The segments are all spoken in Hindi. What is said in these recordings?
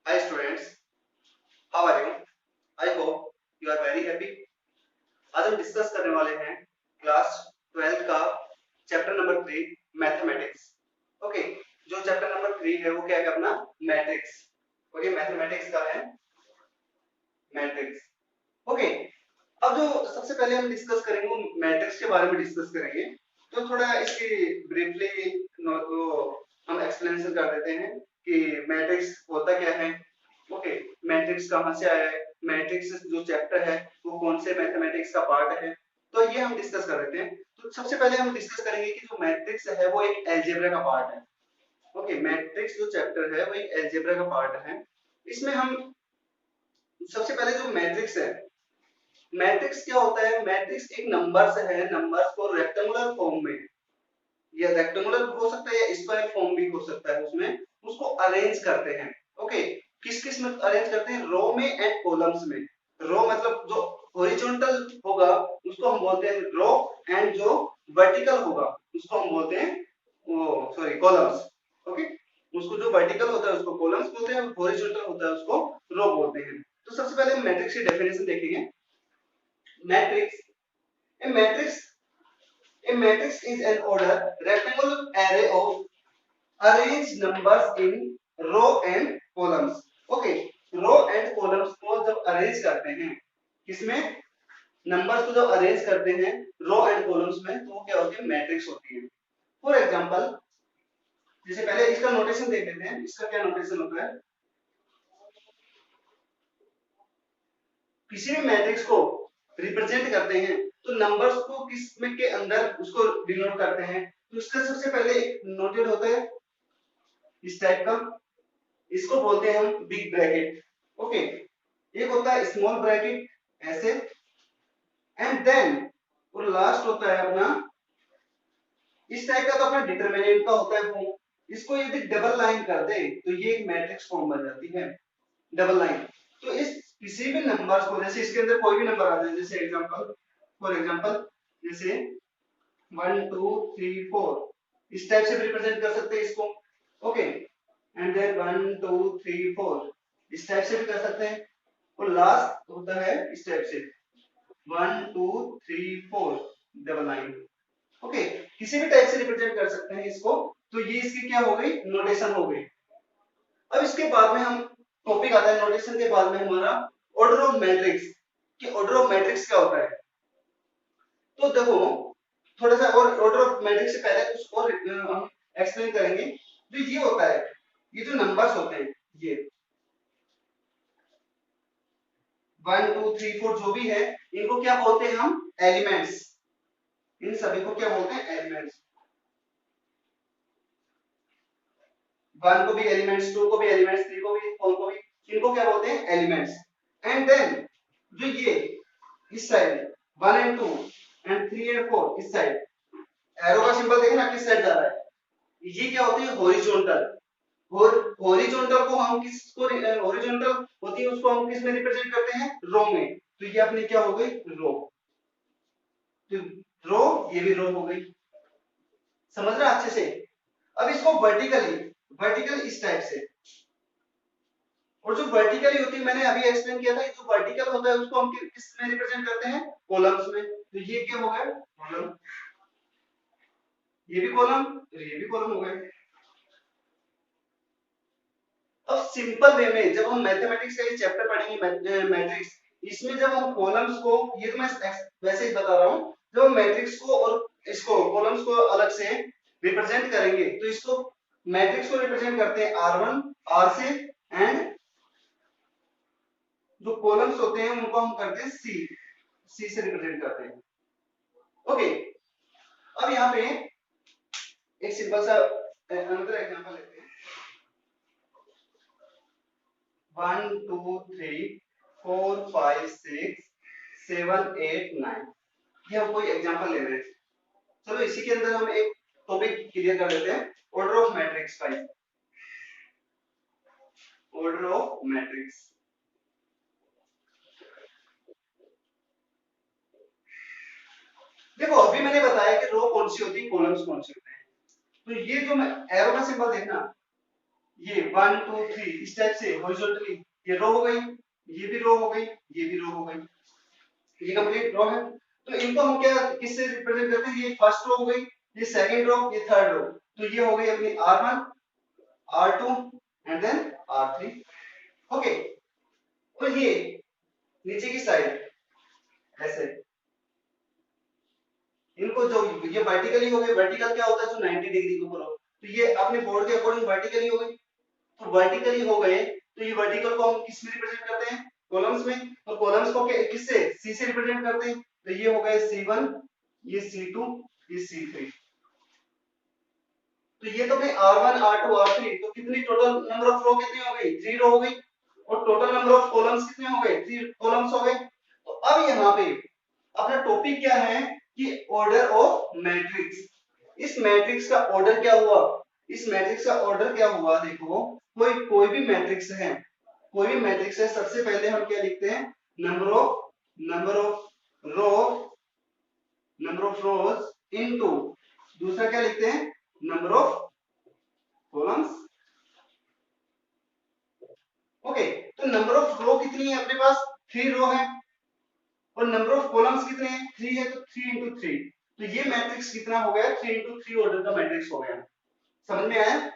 Hi students, how are you? I hope you are very happy. आज हम डिस्कस करने वाले हैं क्लास 12 का चैप्टर नंबर 3 मैथमेटिक्स। ओके, जो चैप्टर नंबर 3 है वो क्या है अपना मैट्रिक्स और ये मैथमेटिक्स का है मैट्रिक्स। ओके, अब जो सबसे पहले हम डिस्कस करेंगे वो मैट्रिक्स के बारे में डिस्कस करेंगे। तो थोड़ा इसकी ब्रीफली तो हम एक्सप्लेनेशन कर देते हैं कि मैट्रिक्स होता क्या है। ओके, मैट्रिक्स कहाँ से आया है, मैट्रिक्स जो चैप्टर है वो कौन से मैथमेटिक्स का पार्ट है, तो ये हम डिस्कस कर देते हैं। तो सबसे पहले हम डिस्कस करेंगे कि जो मैट्रिक्स है वो एक अलजेब्रा का पार्ट है। ओके, मैट्रिक्स जो चैप्टर है वो एक अलजेब्रा का पार्ट है। इसमें हम सबसे पहले जो मैट्रिक्स है, मैट्रिक्स क्या होता है, मैट्रिक्स एक नंबर्स है, नंबर्स को रेक्टेंगुलर फॉर्म में, या रेक्टेंगुलर हो सकता है या स्क्वायर फॉर्म भी हो सकता है, उसमें उसको अरेंज करते हैं। ओके, किस किस में अरेंज करते हैं, रो में एंड कॉलम्स में। रो मतलब जो हॉरिजॉन्टल होगा उसको हम बोलते हैं रो, एंड जो वर्टिकल होगा उसको हम बोलते हैं वो सॉरी कॉलम्स। ओके, उसको जो वर्टिकल होता है उसको कॉलम्स बोलते हैं, हॉरिजॉन्टल होता है उसको रो बोलते हैं। तो सबसे पहले हम मैट्रिक्स की डेफिनेशन देखेंगे। Matrix, a matrix a matrix is an order rectangular array of arranged numbers in row and columns. Okay, row and columns को जब अरेंज करते हैं, किसमें, नंबर्स को जब अरेंज करते हैं रो एंड कॉलम्स में, तो वो क्या होती है, मैट्रिक्स होती है। फॉर एग्जांपल, जैसे पहले इसका नोटेशन देख लेते हैं, इसका क्या नोटेशन होता है। किसी भी मैट्रिक्स को रिप्रेजेंट करते हैं तो नंबर्स को किस में के अंदर उसको डिनोट करते हैं, तो इसका सबसे पहले एक नोटेड होता है इस टाइप का, इसको बोलते हैं हम बिग ब्रैकेट। ओके, एक होता है स्मॉल ब्रैकेट ऐसे, एंड देन और लास्ट होता है अपना इस टाइप का, तो अपना डिटरमिनेंट का होता है फॉर्म। इसको यदि डबल लाइन कर दे तो ये एक मैट्रिक्स फॉर्म बन जाती है, डबल लाइन। तो इस किसी भी नंबर्स को, जैसे इसके अंदर कोई भी नंबर आ जाए, जैसे एग्जांपल फॉर एग्जांपल जैसे 1 2 3 4, इस टाइप से रिप्रेजेंट कर सकते हैं इसको। ओके, एंड देन 1 2 3 4 इस टाइप से भी कर सकते हैं, और लास्ट होता है इस टाइप से 1 2 3 4 डबल लाइन। ओके, किसी भी टाइप से रिप्रेजेंट कर सकते हैं इसको। तो ये इसकी क्या हो गई, नोटेशन हो गई। अब इसके बाद में हम टॉपिक आता है, नोटेशन के बाद में हमारा ऑर्डर ऑफ मैट्रिक्स, कि ऑर्डर ऑफ मैट्रिक्स क्या होता है। तो देखो, थोड़ा सा और ऑर्डर ऑफ मैट्रिक्स से पहले कुछ और हम एक्सप्लेन करेंगे। तो ये होता है, ये जो नंबर्स होते हैं ये 1 2 3 4 जो भी है, इनको क्या बोलते हैं हम, एलिमेंट्स। इन सभी को क्या बोलते हैं, एलिमेंट्स। 1 को भी एलिमेंट्स, 2 को भी एलिमेंट्स, 3 को भी, 4 को भी, इनको क्या बोलते हैं, एलिमेंट्स। एंड देन जो ये इस साइड 1 एंड 2 एंड 3 एंड 4 इस साइड, एरो का सिंबल देखना किस साइड जा रहा है, ये क्या होती है, हॉरिजॉन्टल। और हॉरिजॉन्टल को हम किसको, हॉरिजॉन्टल होती है उसको हम किस में रिप्रेजेंट करते हैं, रो में। तो ये अपनी क्या हो गई, रो। तो रो, ये भी रो हो गई, समझ रहे अच्छे से। अब इसको वर्टिकली, वर्टिकल इस टाइप से, और जो वर्टिकली होती है मैंने अभी एक्सप्लेन किया था, जो वर्टिकल होता है उसको हम किस में रिप्रेजेंट करते हैं, कॉलम्स में। तो ये क्या हो गया, कॉलम, ये भी कॉलम और ये भी कॉलम हो गए। अब सिंपल वे में जब हम मैथमेटिक्स का ये चैप्टर पढ़ेंगे मैट्रिक्स, इसमें जब हम कॉलम्स को, ये तो मैं वैसे ही बता रहा हूँ, जब हम मैट्रिक्स को और इसको कॉलम्स को अलग से रिप्रेजेंट करेंगे, तो इसको मैट्रिक्स को रिप्रेजेंट करते हैं R1 R से, एंड जो कॉलम्स होते हैं उनको हम करते हैं C से रिप्रेजेंट करते हैं। ओके, अब यहाँ पे एक सिंपल सा अनदर एग्जांपल लेते हैं। 1 2 3 4 5 6 7 8 9, ये हम कोई एग्जांपल ले रहे हैं। चलो इसी के अंदर हम एक टॉपिक क्लियर कर लेते हैं, ऑर्डर ऑफ मैट्रिक्स का। ऑर्डर ऑफ मैट्रिक्स, देखो अभी मैंने बताया कि रो कौन सी होती है, कॉलम्स कौन से होते हैं। तो ये जो मैं एरो का सिंबल देखना, ये 1 2 3 इस टाइप से हॉरिजॉन्टली ये रो हो गई, ये भी रो हो गई, ये भी रो हो गई, ये कंप्लीट रो है। तो इनको हम क्या किससे रिप्रेजेंट करते हैं, ये फर्स्ट रो हो गई, ये सेकंड रो, ये थर्ड रो। तो ये हो गई अपनी R1 R2 and then R3। Okay, तो ये नीचे की साइड ऐसे इनको जो ये वर्टिकली हो गए, वर्टिकल क्या होता है जो 90 डिग्री के ऊपर हो, तो ये अपने बोर्ड के अकॉर्डिंग वर्टिकली हो गई। तो वर्टिकली हो गए तो ये वर्टिकल को हम किस में रिप्रेजेंट करते हैं, कॉलम्स में। तो कॉलम्स को किससे, सी से रिप्रेजेंट करते हैं। तो ये हो गए C1, ये C2, ये C3। तो ये तो भाई R1 R2 R3, तो कितनी टोटल नंबर ऑफ रो कितनी हो गई, 3 रो हो गई। और टोटल नंबर ऑफ कॉलम्स कितने हो गए, 3 कॉलम्स हो गए। तो अब यहाँ पे अपना टॉपिक क्या है कि ऑर्डर ऑफ मैट्रिक्स। इस मैट्रिक्स का ऑर्डर क्या हुआ, इस मैट्रिक्स का ऑर्डर क्या हुआ, देखो कोई भी मैट्रिक्स है, कोई भी मैट्रिक्स है, सबसे पहले हम क्या लिखते हैं, number of row, number of rows into, दूसरा क्या लिखते हैं, नंबर ऑफ कॉलम्स। ओके, तो नंबर ऑफ रो कितनी है अपने पास, 3 रो है, और नंबर ऑफ कॉलम्स कितने हैं, 3 है, तो 3 इंटू 3। तो ये मैट्रिक्स कितना हो गया, 3 इंटू 3 ऑर्डर का मैट्रिक्स हो गया। समझ में आया,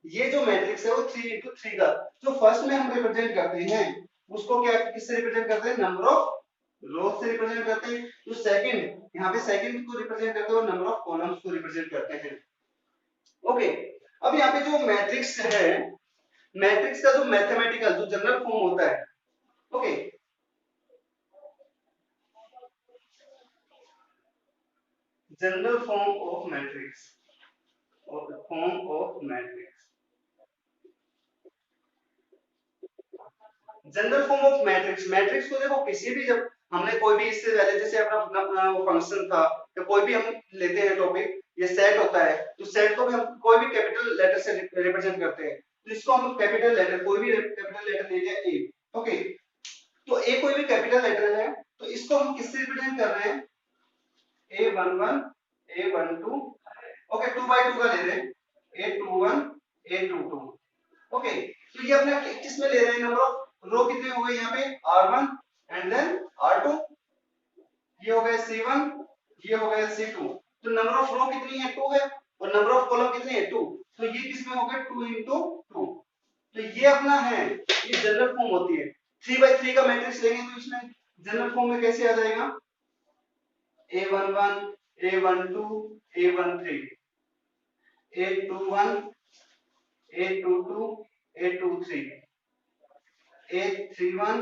ये जो मैट्रिक्स है वो 3 इंटू 3 का, जो फर्स्ट में हम रिप्रेजेंट करते हैं उसको क्या किससे रिप्रेजेंट करते हैं, नंबर ऑफ रोज से रिप्रेजेंट करते हैं। जो सेकंड यहाँ पे सेकंड को रिप्रेजेंट करते हैं और नंबर ऑफ कॉलम्स को रिप्रेजेंट करते हैं। ओके, अब यहाँ पे जो मैट्रिक्स है, मैट्रिक्स का जो मैथमेटिकल जो जनरल फॉर्म होता है, okay, general form of matrix, form of matrix, general form of matrix. Matrix को देखो किसी भी, जब हमने कोई भी इससे पहले जैसे अपना वो फंक्शन था, या कोई भी हम लेते हैं टॉपिक, ये सेट होता है, तो सेट को भी हम कोई भी कैपिटल लेटर से रिप्रेजेंट करते हैं। तो इसको हम कैपिटल लेटर, कोई भी कैपिटल लेटर ले लिया ए, ओके, तो ए कोई भी कैपिटल लेटर है, तो इसको हम किससे रिप्रेजेंट कर रहे हैं, A11 A12, ओके 2 बाई 2 का ले रहे हैं, A21 A22। ओके, तो ये अपने किस में ले रहे हैं, नंबर ऑफ रो कितने हो गए यहाँ पे, R1 एंड देन R2, ये हो गए C1, ये हो गए C2। तो नंबर ऑफ रो कितनी है, 2 है, और नंबर ऑफ कॉलम कितनी है, 2। तो ये किस में हो गए, 2 इंटू 2। तो ये अपना है, ये जनरल फॉर्म होती है। 3 बाई 3 का मैट्रिक्स लेंगे तो इसमें जनरल फॉर्म में कैसे आ जाएगा, A11 A12 A13 A21 A22 A23 A31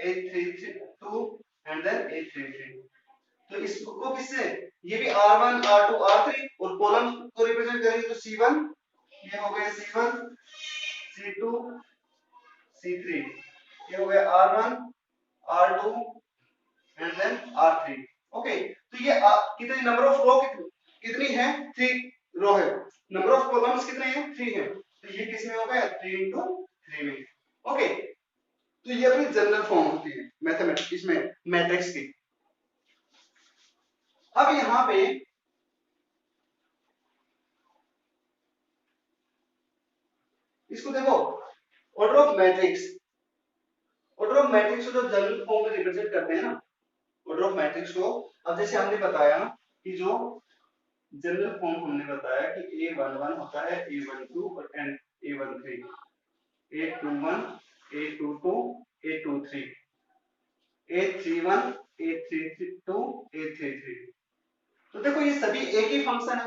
A32 and then A33। तो इसको किससे, ये भी R1 R2 R3, और कॉलम को रिप्रेजेंट करेंगे तो C1, ये हो गया C1 C2 C3, ये हो गया R1 R2 and then R3। Okay, तो ये कितने नंबर ऑफ रो कितनी है, 3 रो है, नंबर ऑफ कॉलम्स कितने हैं, 3 है, तो ये किस में हो गया, 3 इंटू 3 में। ओके, तो ये अपनी जनरल फॉर्म होती है मैथमेटिक्स, इसमें मैट्रिक्स की। अब यहाँ पे इसको देखो, order of matrix, order of matrix को जब जनरल फॉर्म में रिप्रेजेंट करते हैं ना, ऑर्डर ऑफ मैट्रिक्स को, अब जैसे हमने बताया कि जो जनरल फॉर्म हमने बताया कि A11 होता है A12 और A13, A21 A22 A23 A31 A32 A33। तो देखो ये सभी एक ही फंक्शन है।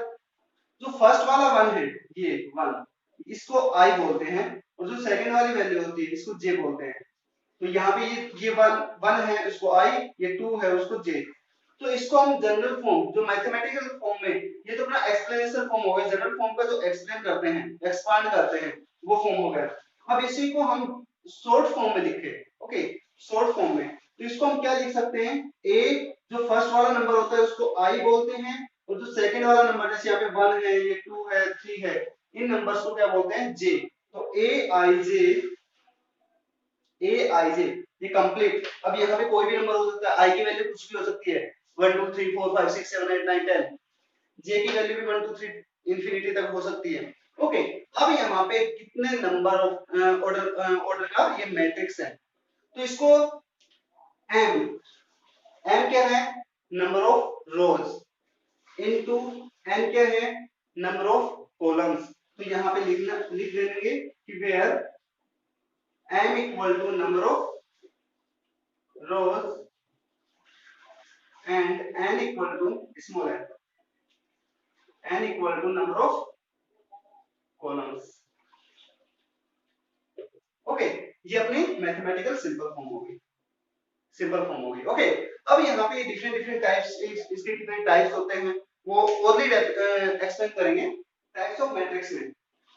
जो फर्स्ट वाला 1 है, ये 1, इसको I बोलते हैं, और जो सेकंड वाली वैल्यू होती है इसको J बोलते हैं। तो यहाँ पे ये 1 है, इसको I, ये 2 है, उसको J। तो इसको हम जनरल फॉर्म, जो मैथमेटिकल फॉर्म में, ये तो अपना एक्सप्लेनेशन फॉर्म हो गया, जनरल फॉर्म का जो एक्सप्लेन करते हैं, एक्सपांड करते हैं, वो फॉर्म हो गया। अब इसी को हम शॉर्ट फॉर्म में लिखे, ओके, शॉर्ट फॉर्म में, तो इसको हम क्या लिख सकते हैं, A, जो फर्स्ट वाला नंबर होता है उसको I बोलते हैं, और जो सेकंड वाला नंबर जैसे यहाँ पे 1 है, ये 2 है, 3 है, इन नंबर्स को क्या बोलते हैं, J। तो A I J, ये कंप्लीट। अब यहाँ पे कोई भी नंबर हो सकता है, I की वैल्यू कुछ भी हो सकती है, 1 2 3 4 5 6 7 8 9 10, J की वैल्यू भी 1 2 3 इंफिनिटी तक हो सकती है। ओके, अब यहाँ पे कितने नंबर ऑफ ऑर्डर का ये मैट्रिक्स है, तो इसको एम एम क्या है, number of rows into N क्या है, नंबर ऑफ कॉलम्स। तो यहाँ पे लिख देंगे कि where m equal to number of rows and n equal to small n equal to number of columns. Okay, ये अपनी मैथमेटिकल सिंपल फॉर्म होगी, सिंपल फॉर्म होगी। ओके, अब यहाँ पे डिफरेंट डिफरेंट टाइप्स, इसके कितने टाइप्स होते हैं वो ओनली एक्सप्लेन करेंगे। टाइप्स ऑफ मैट्रिक्स में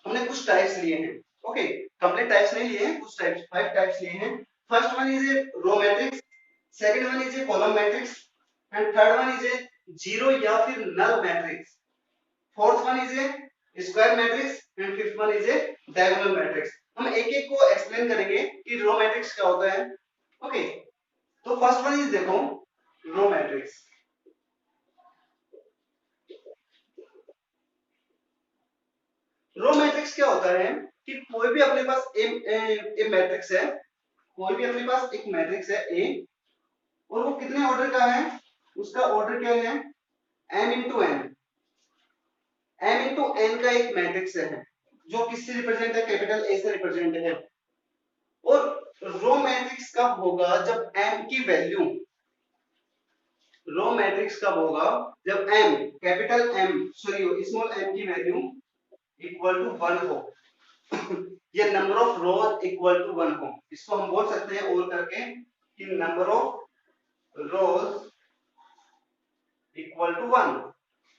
हमने कुछ टाइप्स लिए हैं। ओके, कंप्लीट टाइप्स नहीं लिए हैं, कुछ टाइप्स, 5 टाइप्स लिए हैं। First one is a row matrix, second one is a column matrix and third one is a zero या फिर null matrix, fourth one is a square matrix and fifth one is a diagonal matrix. हम एक एक को एक्सप्लेन करेंगे कि रो मैट्रिक्स क्या होता है। ओके, तो फर्स्ट वन इज देखो रो मैट्रिक्स। रो मैट्रिक्स क्या होता है कि कोई भी अपने पास ए मैट्रिक्स है, कोई भी अपने पास एक मैट्रिक्स है ए, और वो कितने ऑर्डर का है, उसका ऑर्डर क्या है m into N, m into N का एक मैट्रिक्स है जो किससे रिप्रेजेंट है, कैपिटल ए से रिप्रेजेंट है। और रो मैट्रिक्स कब होगा, जब m की वैल्यू, रो मैट्रिक्स कब होगा जब m, capital M sorry small m की वैल्यू इक्वल टू 1 हो ये number of rows equal to 1 हो। इसको हम बोल सकते हैं और करके कि number of rows equal to 1,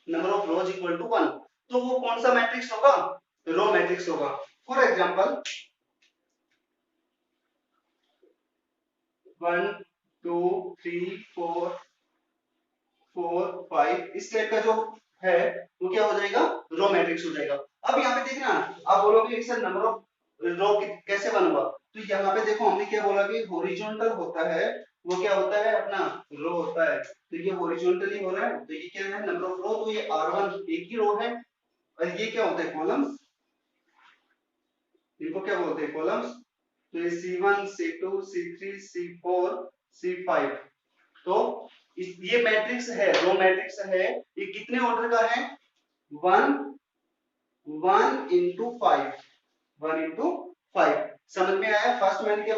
number of rows equal to 1, तो वो कौन सा मैट्रिक्स होगा, रो मैट्रिक्स होगा। फॉर एग्जांपल 1 2 3 4 4 5 इस टाइप का जो है वो क्या हो जाएगा, रो मैट्रिक्स हो जाएगा। अब यहाँ पे देखना, आप बोलोगे सर नंबर ऑफ रो कैसे बनूंगा, तो यहाँ पे देखो हमने क्या बोला कि हॉरिजॉन्टल होता है, वो क्या होता है अपना रो होता है, तो ये हॉरिजॉन्टली हो रहा है, तो ये क्या है नंबर ऑफ रो, तो ये R1 एक ही रो है, और ये क्या होता है कॉलम्स, इनको क्या बोलते हैं कॉलम्स, तो ये C1 C2 C3 C4 C5, तो ये मैट्रिक्स है, रो मैट्रिक्स है, ये कितने ऑर्डर का है, 1 1 इंटू 5, 1 इंटू 5। समझ में आया। फर्स्ट मैंने क्या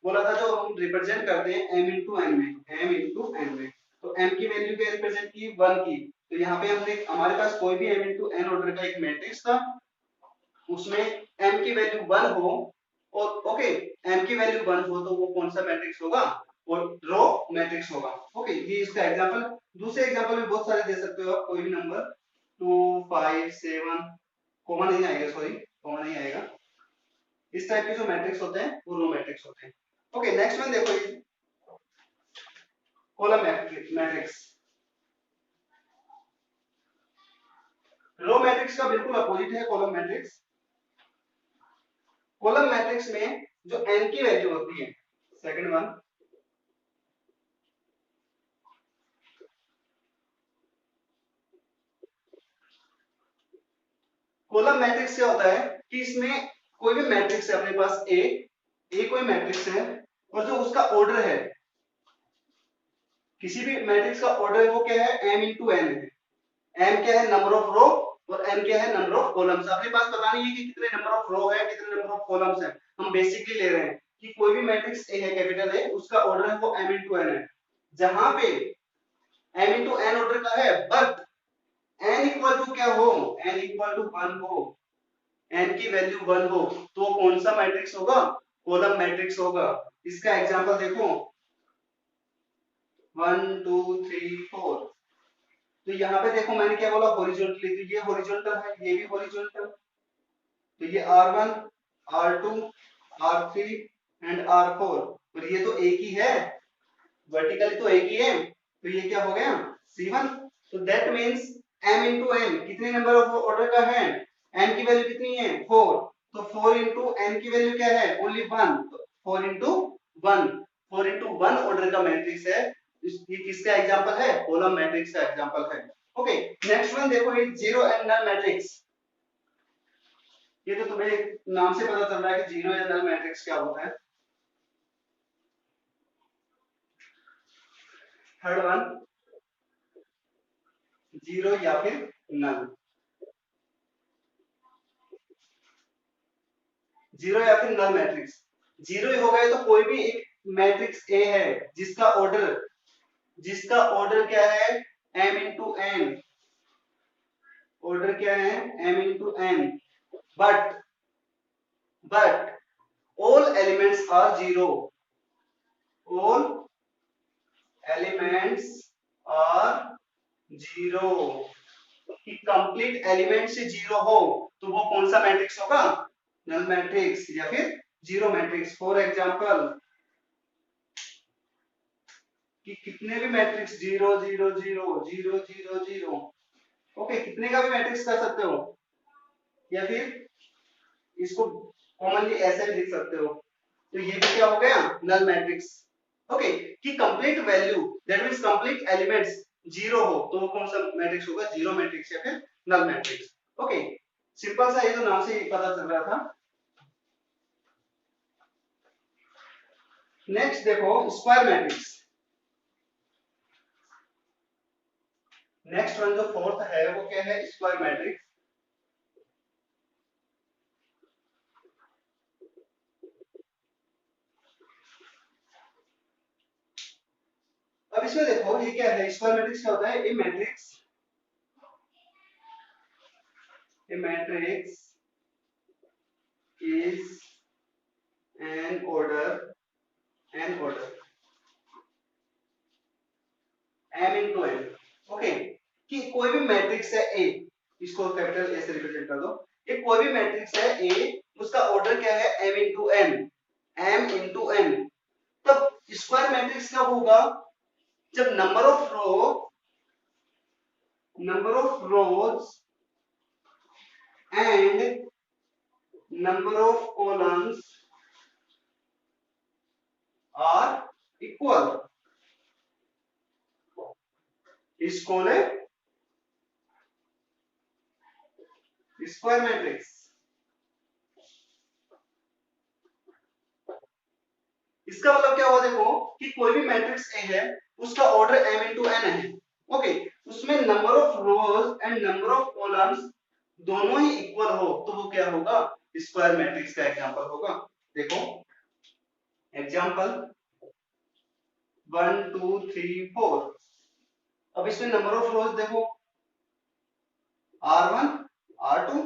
बोला था, जो हम रिप्रेजेंट करते हैं m इंटू एन में, m इंटू एन में, तो m की वैल्यू क्या रिप्रेजेंट की 1 की, तो यहाँ पे हमने हमारे पास कोई भी m इंटू एन ऑर्डर का एक मैट्रिक्स था, उसमें m की वैल्यू 1 हो, और ओके m की वैल्यू 1 हो, तो वो कौन सा मैट्रिक्स होगा, और रो मैट्रिक्स होगा। ओके, ये इसका एग्जांपल, दूसरे एग्जांपल में बहुत सारे दे सकते हो आप, कोई भी नंबर 2 5 7, कॉमन नहीं आएगा, सॉरी कॉमन नहीं आएगा, इस टाइप के जो मैट्रिक्स होते हैं वो रो मैट्रिक्स होते हैं। ओके, नेक्स्ट वन देखो ये कॉलम मैट्रिक्स। रो मैट्रिक्स का बिल्कुल अपोजिट है कॉलम मैट्रिक्स। कॉलम मैट्रिक्स में जो n की वैल्यू होती है, सेकंड वन, कॉलम मैट्रिक्स क्या होता है कि इसमें कोई भी मैट्रिक्स है अपने पास ए कोई मैट्रिक्स है, और जो उसका ऑर्डर है, किसी भी मैट्रिक्स का ऑर्डर है वो क्या है m इंटू एन है। m क्या है नंबर ऑफ रो, और n क्या है नंबर ऑफ कॉलम्स। अपने पास पता नहीं है कि कितने नंबर ऑफ रो है, कितने नंबर ऑफ कॉलम्स है, हम बेसिकली ले रहे हैं कि कोई भी मैट्रिक्स ए है कैपिटल ए, उसका ऑर्डर है वो m इंटू एन है, जहां पे m इंटू एन ऑर्डर का है, बट n इक्वल टू क्या हो, n इक्वल टू 1 हो, n की वैल्यू 1 हो, तो कौन सा मैट्रिक्स होगा, कॉलम मैट्रिक्स होगा। इसका एग्जांपल देखो 1 2 3 4, तो यहाँ पे देखो मैंने क्या बोला हॉरिजॉन्टली, तो ये हॉरिजॉन्टल है, ये भी हॉरिजॉन्टल, तो ये R1 R2 R3 and R4, और ये तो एक ही है, वर्टिकली तो एक ही है, तो ये क्या हो गया C1। तो that means m into n कितने नंबर ऑफ ऑर्डर का है, n की वैल्यू कितनी है 4, तो 4 into n की वैल्यू क्या है ओनली 1, तो 4 into 1, 4 into 1 ऑर्डर का मैट्रिक्स है। ये किसका एग्जांपल है, कॉलम मैट्रिक्स का एग्जांपल है। ओके, नेक्स्ट वन देखो, ये जीरो एंड नल मैट्रिक्स। ये तो तुम्हें नाम से पता चल रहा है कि जीरो या नल मैट्रिक्स क्या होता है। थर्ड वन, जीरो या फिर नल। जीरो या फिर नल मैट्रिक्स। जीरो हो गए तो कोई भी एक मैट्रिक्स ए है जिसका ऑर्डर क्या है, m इंटू एन। ऑर्डर क्या है, m into n, but all elements are zero. All elements are zero. कि कंप्लीट एलिमेंट से जीरो हो तो वो कौन सा मैट्रिक्स होगा, नल मैट्रिक्स या फिर जीरो मैट्रिक्स। फॉर एग्जांपल कि कितने भी matrix zero zero zero zero zero zero, okay, कितने का भी मैट्रिक्स कर सकते हो, या फिर इसको कॉमनली ऐसे भी लिख सकते हो। तो ये भी क्या हो गया, नल मैट्रिक्स। ओके, कि complete value that means complete elements zero हो तो वो कौन सा मैट्रिक्स होगा, जीरो मैट्रिक्स या फिर नल मैट्रिक्स। ओके, सिंपल सा, ये तो नाम से ही पता चल रहा था। नेक्स्ट देखो स्क्वायर मैट्रिक्स। नेक्स्ट वन जो फोर्थ है वो क्या है, स्क्वायर मैट्रिक्स। अब इसमें देखो ये क्या है, स्क्वायर मैट्रिक्स क्या होता है, a matrix is an order m into n। Okay, कि कोई भी मैट्रिक्स है ए, इसको कैपिटल ए से रिप्रेजेंट कर दो। ये कोई भी मैट्रिक्स है ए, उसका ऑर्डर क्या है, m into n, m into n। तब स्क्वायर मैट्रिक्स कब होगा, जब number of rows and number of columns are equal. इसको ले स्क्वायर मैट्रिक्स। इसका मतलब क्या हुआ, देखो कि कोई भी मैट्रिक्स ए है, उसका ऑर्डर m into n है। ओके, उसमें number of rows and number of columns दोनों ही इक्वल हो तो वो क्या होगा, स्क्वायर मैट्रिक्स का एग्जांपल होगा। देखो एग्जांपल 1 2 3 4। अब इसमें नंबर ऑफ रोज देखो r1 r2,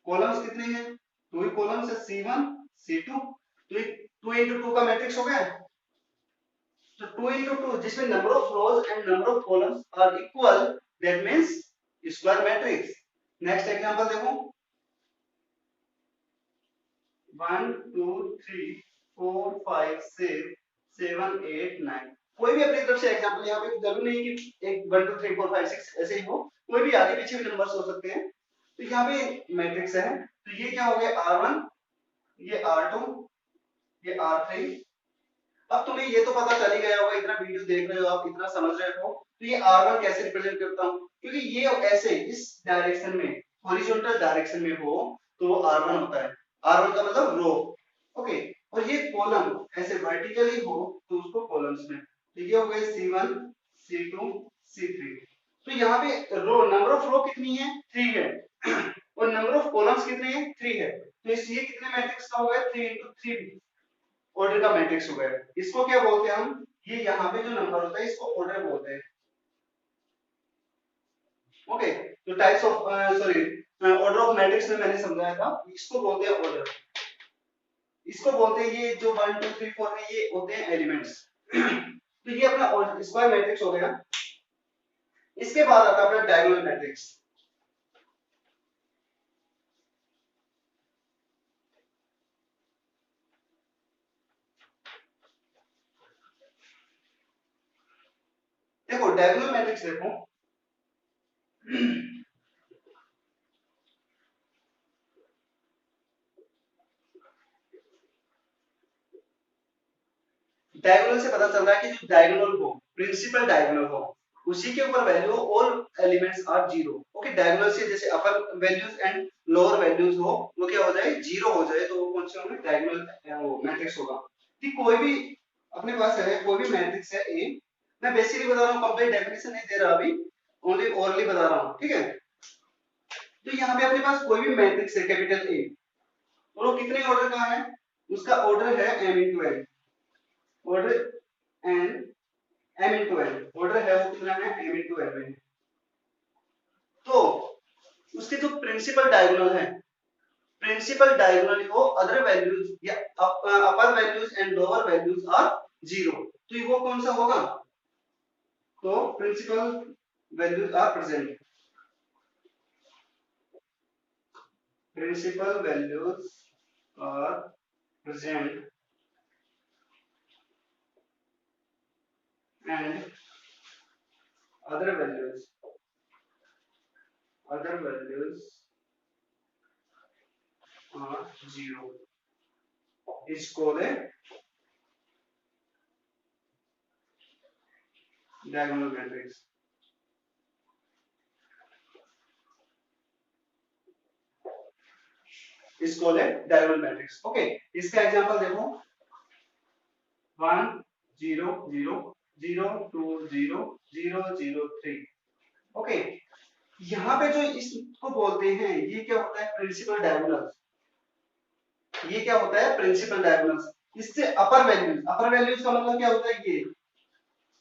कॉलम्स कितने हैं, 2 ही कॉलम्स है, c1 c2। तो 2 into 2 का मैट्रिक्स हो गया। तो 2 into 2 जिसमें number of rows and number of columns are equal, that means square matrix। next example देखो 1 2 3 4 5 6 7 8 9। कोई भी अपनी तरफ से एग्जांपल, यहाँ पे जरूरी नहीं कि एक 1 2 3 4 5 6 ऐसे ही हो, कोई भी आगे पीछे भी नंबर्स हो सकते हैं। तो यहाँ पे मैट्रिक्स है, तो ये क्या हो गया, r1, ये r2, ये r3। अब तुम्हें ये तो पता चल ही गया होगा, इतना वीडियो देख रहे हो आप, इतना समझ रहे हो, तो ये r1 कैसे रिप्रेजेंट करता हूँ, क्योंकि ये ऐसे इस डायरेक्शन में, हॉरिजॉन्टल डायरेक्शन में हो तो वो r1 होता है। r1 का मतलब रो। ओके, और ये कॉलम ऐसे वर्टिकली हो तो उसको कॉलम्स में। तो ये हो गए c1 c2 c3। तो यहाँ पे रो, नंबर ऑफ रो कितनी है, 3 है और नंबर ऑफ कॉलम्स कितने हैं, 3 है। तो ये कितने मैट्रिक्स का हो गया, 3 into 3 ऑर्डर का मैट्रिक्स हो गया। इसको क्या बोलते हैं हम, ये यहाँ पे जो नंबर होता है इसको ऑर्डर बोलते हैं। ओके, तो types of sorry order of matrix में मैंने समझाया था, इसको बोलते हैं ऑर्डर। इसको बोलते हैं, ये जो 1 2 3 4 है ये होते हैं एलिमेंट्स तो ये अपना स्क्वायर मैट्रिक्स हो गया। इसके बाद आता है अपना डायगोनल मैट्रिक्स। देखो डायगोनल मैट्रिक्स देखो डायगोनल से पता चल रहा है कि जो डायगोनल हो, प्रिंसिपल डायगोनल हो, उसी के ऊपर वैल्यू हो, all elements are zero. Okay, diagonal से जैसे upper values and lower values हो, वो क्या हो जाए, जीरो हो जाए, तो वो कौन से होंगे, डायगोनल मैट्रिक्स होगा। कि कोई भी अपने पास है, कोई भी मैट्रिक्स है ए, मैं बेसिकली बता रहा हूँ, कंप्लीट डेफिनेशन नहीं दे रहा अभी, ओनली ओरली बता रहा हूँ, ठीक है। तो यहाँ पे अपने पास कोई भी मैट्रिक्स है कैपिटल ए, और वो कितने ऑर्डर का है, उसका ऑर्डर है m into n, order n m into n, order है वो कितना है, m इंटू n में। तो उसके जो प्रिंसिपल डायगोनल है, प्रिंसिपल डायगोनल हो अदर वैल्यूज या upper values and lower values are zero, तो वो कौन सा होगा, तो principal values are present, principal values are present and other values are zero is called a diagonal matrix। is called a diagonal matrix। Okay, इसका एग्जांपल देखो, 1 0 0 0 2 0 0 0 3। ओके, यहाँ पे जो इसको बोलते हैं, ये क्या होता है, प्रिंसिपल डायगोनल। ये क्या होता है, प्रिंसिपल डायगोनल। इससे अपर वैल्यूज का मतलब क्या होता है,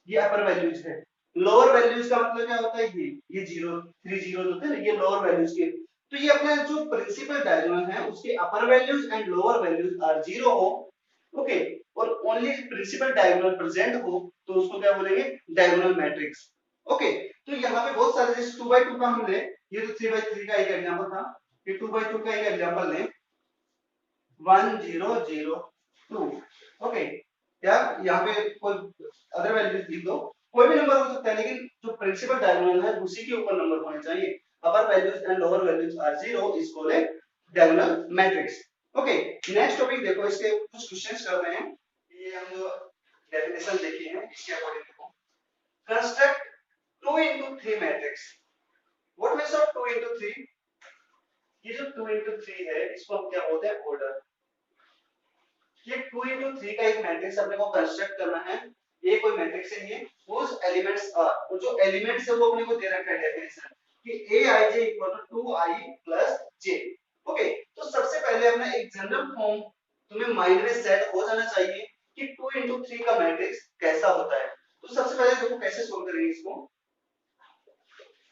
ये अपर वैल्यूज है। लोअर वैल्यूज का मतलब क्या होता है, ये जीरो, थ्री जीरो होते हैं, ये लोअर वैल्यूज के। तो ये अपने जो प्रिंसिपल डायगोनल है, उसके upper values and lower values are zero हो, ओके, और ओनली प्रिंसिपल डायगोनल प्रेजेंट हो, तो उसको क्या बोलेंगे, डायगोनल मैट्रिक्स। ओके, तो यहाँ पे बहुत सारे, जैसे 2 by 2 का हम ले, ये तो 3 by 3 का एक एग्जांपल था, ये 2 by 2 का एक एग्जांपल लें, 1 0 0 2। ओके, या यहाँ पे कोई अदर वैल्यूज लिख दो, कोई भी नंबर हो सकता है, लेकिन जो प्रिंसिपल डायगोनल है उसी के ऊपर नंबर होने चाहिए। Upper values and lower values are zero is called a diagonal matrix. Okay, next topic देखो, इसके कुछ क्वेश्चंस करते हैं। ये हम जो डेफिनेशन देखी है, इसके अकॉर्डिंग देखो, construct 2 into 3 matrix. What means of 2 into 3? ये जो 2 into 3 है, इसको हम क्या बोलते हैं, ऑर्डर। ये 2 into 3 का एक मैट्रिक्स अपने को कंस्ट्रक्ट करना है। ये कोई मैट्रिक्स है, ये whose elements are, और जो एलिमेंट्स है वो अपने को दे रखा है डेफिनेशन कि aij equal to 2i plus j। Okay, तो सबसे पहले अपना एक जनरल फॉर्म तुम्हें माइंड में सेट हो जाना चाहिए कि 2 into 3 का मैट्रिक्स कैसा होता है। तो सबसे पहले देखो कैसे सोल्व करेंगे इसको।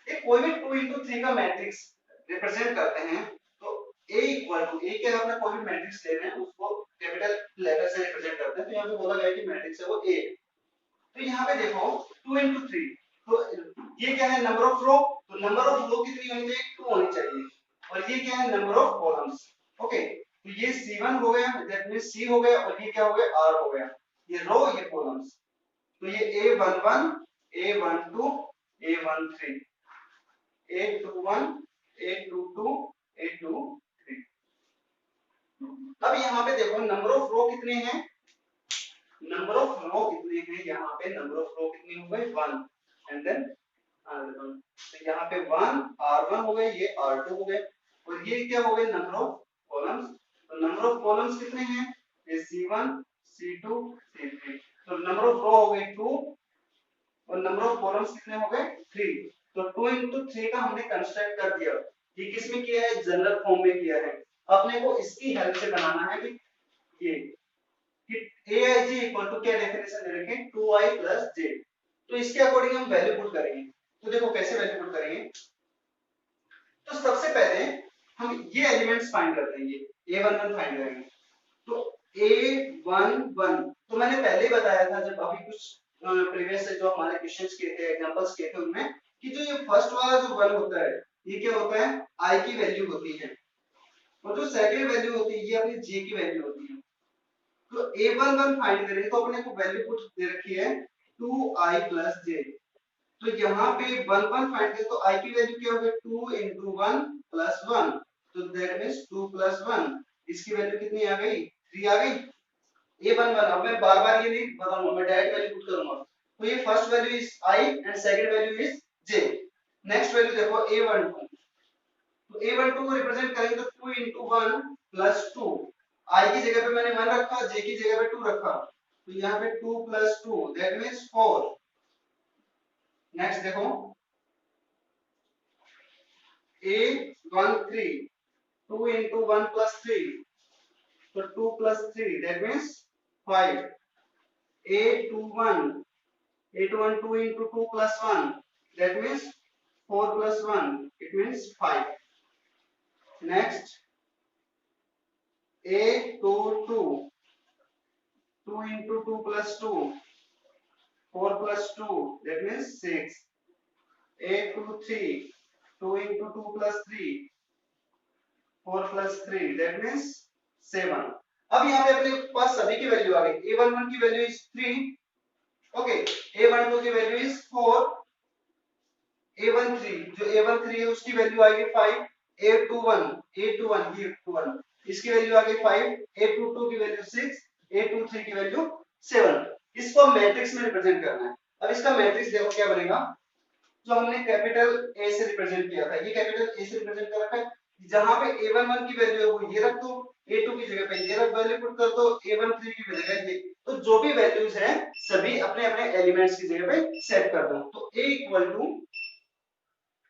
एक कोई भी 2 into 3 का मैट्रिक्स रिप्रेजेंट करते हैं, तो a इक्वल टू, a के अपना कोई भी मैट्रिक्स ले रहे हैं, उसको कैपिटल लेटर से रिप्रेजेंट करते हैं, तो यहाँ पे बोला गया है कि मैट्रिक्स है वो a। तो यहाँ पे देखो 2 into 3, तो ये क्या है, नंबर ऑफ रो, तो नंबर ऑफ रो कितनी होनी चाहिए, 2 होनी चाहिए, और ये क्या है, नंबर ऑफ कॉलम्स। ओके, तो ये c1 हो गया, दैट मींस c हो गया, और ये क्या हो गया, r हो गया, ये रो ये कॉलम्स। तो ये a11 a12 a13 a21 a22 a23। अब यहाँ पे देखो नंबर ऑफ रो कितने हैं, नंबर ऑफ रो कितने हैं, यहाँ पे नंबर ऑफ रो कितने हो गए, 1 एंड देन r1। तो यहाँ पे 1 r1 हो गए, ये r2 हो गए, और ये क्या हो गए, नंबर ऑफ कॉलम्स। तो नंबर ऑफ कॉलम्स कितने हैं, ये c1 c2 c3। तो नंबर ऑफ रो हो गए 2 और नंबर ऑफ कॉलम्स कितने हो गए, 3। तो 2 into 3 का हमने कंस्ट्रक्ट कर दिया। ये किस में किया है, जनरल फॉर्म में किया है। अपने को इसकी हेल्प से बनाना है कि ये कि aij इक्वल टू क्या डेफिनेशन दे रखे हैं, 2i प्लस j। तो इसके अकॉर्डिंग हम वैल्यू पुट करेंगे। तो देखो कैसे वैल्यू पुट करेंगे। तो सबसे पहले हम ये एलिमेंट्स फाइंड करते हैं, ये a11 फाइंड करेंगे। तो a11, तो मैंने पहले ही बताया था जब अभी कुछ प्रीवियस से जो हमारे क्वेश्चंस किए थे, एग्जांपल्स किए थे, उनमें कि जो ये फर्स्ट वाला जो 1 होता है, ये क्या होता है, i की वैल्यू होती है, और जो सेकंड वैल्यू होती है ये अपनी j की वैल्यू होती है। तो a11 फाइंड करेंगे, तो अपने को वैल्यू पुट दे रखी है 2i प्लस j। तो यहाँ पे 1 1 फाइंड करें, तो i की वैल्यू क्या होगी, 2 into 1 प्लस 1, तो दैट मींस 2 प्लस 1, इसकी वैल्यू कितनी आ गई, 3 आ गई। a11, अब मैं बार बार ये नहीं बताऊंगा, मैं डायरेक्ट वैल्यू पुट करूंगा। तो ये first value is i and second value is j। Next value देखो a12, तो a12 को रिप्रेजेंट करेंगे तो 2 into 1 plus 2, i की जगह पे मैंने 1 रखा, j की जगह पे 2 रखा, तो यहाँ पे 2 plus 2 that means 4। नेक्स्ट देखो a13, 2 into 1 plus 3, so 2 plus 3 that means 5। a21, 2 into 2 plus 1 that means 4 plus 1 it means 5। next a22, 2 into 2 plus 2, 4 plus 2 that means 6। a23, 2 into 2 plus 3, 4 plus 3 that means 7। अब यहाँ पे अपने पास सभी की वैल्यू आ गई। a11 की वैल्यू इज 3, ओके, a12 की वैल्यू इज 4, a13 जो a13 है उसकी वैल्यू आ गई 5, a21 ये 21 इसकी वैल्यू आ गई 5, a22 की वैल्यू 6, a23 की वैल्यू 7। इसको मैट्रिक्स में रिप्रेजेंट करना है। अब इसका मैट्रिक्स देखो क्या बनेगा, जो हमने कैपिटल ए से रिप्रेजेंट किया था, ये कैपिटल ए से रिप्रेजेंट कर रखा है। जहां पे a11 की वैल्यू है वो ये रख दो, a2 की जगह पे ये रख वैल्यू पुट कर दो, a13 की जगह ये, तो जो भी वैल्यूज हैं सभी अपने अपने एलिमेंट्स की जगह पे सेट कर दो। तो a इक्वल टू